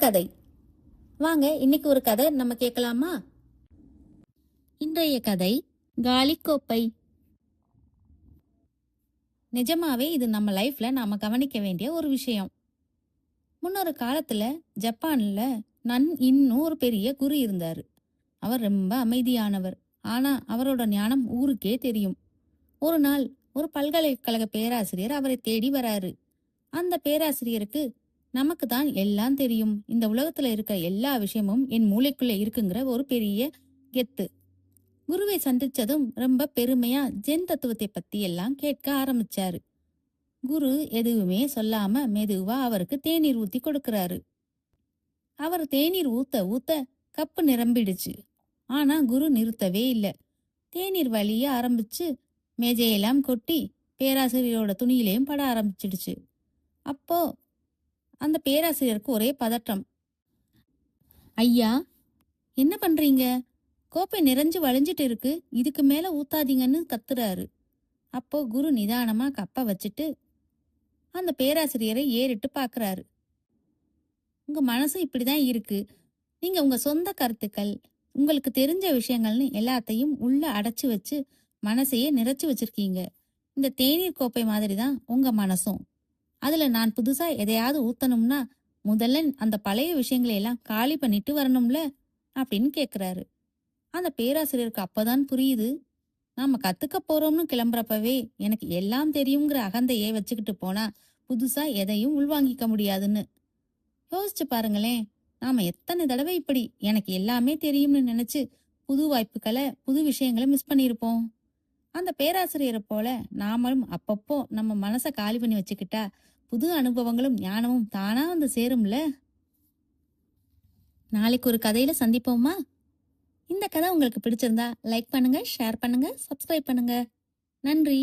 கதை. வாங்க இன்னைக்கு ஒரு கதை நம்ம கேட்கலாமா? இன்றைய கதை காலிக்கோப்பை. நிஜமாவே இது நம்ம லைஃப்ல நாம கவனிக்க வேண்டிய ஒரு விஷயம். முன்னொரு காலத்துல ஜப்பான்ல இன்னும் ஒரு பெரிய குரு இருந்தாரு. அவர் ரொம்ப அமைதியானவர். ஆனா அவரோட ஞானம் ஊருக்கே தெரியும். ஒரு நாள் ஒரு பல்கலைக்கழக பேராசிரியர் அவரை தேடி வராரு. அந்த பேராசிரியருக்கு நமக்கு தான் எல்லாம் தெரியும், இந்த உலகத்துல இருக்க எல்லா விஷயமும் என் மூளைக்குள்ள இருக்குங்கிற ஒரு பெரிய கெத்து. குருவை சந்திச்சதும் ரொம்ப பெருமையா ஜென் தத்துவத்தை பத்தி எல்லாம் கேட்க ஆரம்பிச்சாரு. குரு எதுவுமே சொல்லாம மெதுவா அவருக்கு தேநீர் ஊத்தி கொடுக்கறாரு. அவர் தேநீர் ஊத்த ஊத்த கப்பு நிரம்பிடுச்சு. ஆனா குரு நிறுத்தவே இல்லை. தேநீர் வலிய ஆரம்பிச்சு மேஜையெல்லாம் கொட்டி பேராசிரியரோட துணியிலையும் பட ஆரம்பிச்சிடுச்சு. அப்போ அந்த பேராசிரியருக்கு ஒரே பதட்டம். ஐயா, என்ன பண்றீங்க? கோப்பை நிறைஞ்சு வழிஞ்சிட்டு இருக்கு, இதுக்கு மேல ஊத்தாதீங்கன்னு கத்துறாரு. அப்போ குரு நிதானமா கப்ப வச்சுட்டு அந்த பேராசிரியரை ஏறிட்டு பாக்குறாரு. உங்க மனசு இப்படிதான் இருக்கு. நீங்க உங்க சொந்த கருத்துக்கள், உங்களுக்கு தெரிஞ்ச விஷயங்கள்னு எல்லாத்தையும் உள்ள அடைச்சு வச்சு மனசையே நிறைச்சு வச்சிருக்கீங்க. இந்த தேநீர் கோப்பை மாதிரி தான் உங்க மனசும். அதுல நான் புதுசா எதையாவது ஊத்தணும்னா முதல்ல அந்த பழைய விஷயங்களை எல்லாம் காலி பண்ணிட்டு வரணும்ல அப்படின்னு கேக்குறாரு. அந்த பேராசிரியருக்கு அப்பதான் புரியுது, நாம கத்துக்க போறோம்னு கிளம்புறப்பவே எனக்கு எல்லாம் தெரியுங்கிற அகந்தையே வச்சுக்கிட்டு போனா புதுசா எதையும் உள்வாங்கிக்க முடியாதுன்னு. யோசிச்சு பாருங்களேன், நாம எத்தனை தடவை இப்படி எனக்கு எல்லாமே தெரியும்னு நினைச்சு புது வாய்ப்புகளை புது விஷயங்களை மிஸ் பண்ணியிருப்போம். அந்த பேராசிரியரை போல நாமளும் அப்பப்போ நம்ம மனசை காலி பண்ணி வச்சுக்கிட்டா புது அனுபவங்களும் ஞானமும் தானா வந்து சேரும்ல. நாளைக்கு ஒரு கதையில சந்திப்போமா? இந்த கதை உங்களுக்கு பிடிச்சிருந்தா லைக் பண்ணுங்க, ஷேர் பண்ணுங்க, சப்ஸ்கிரைப் பண்ணுங்க. நன்றி.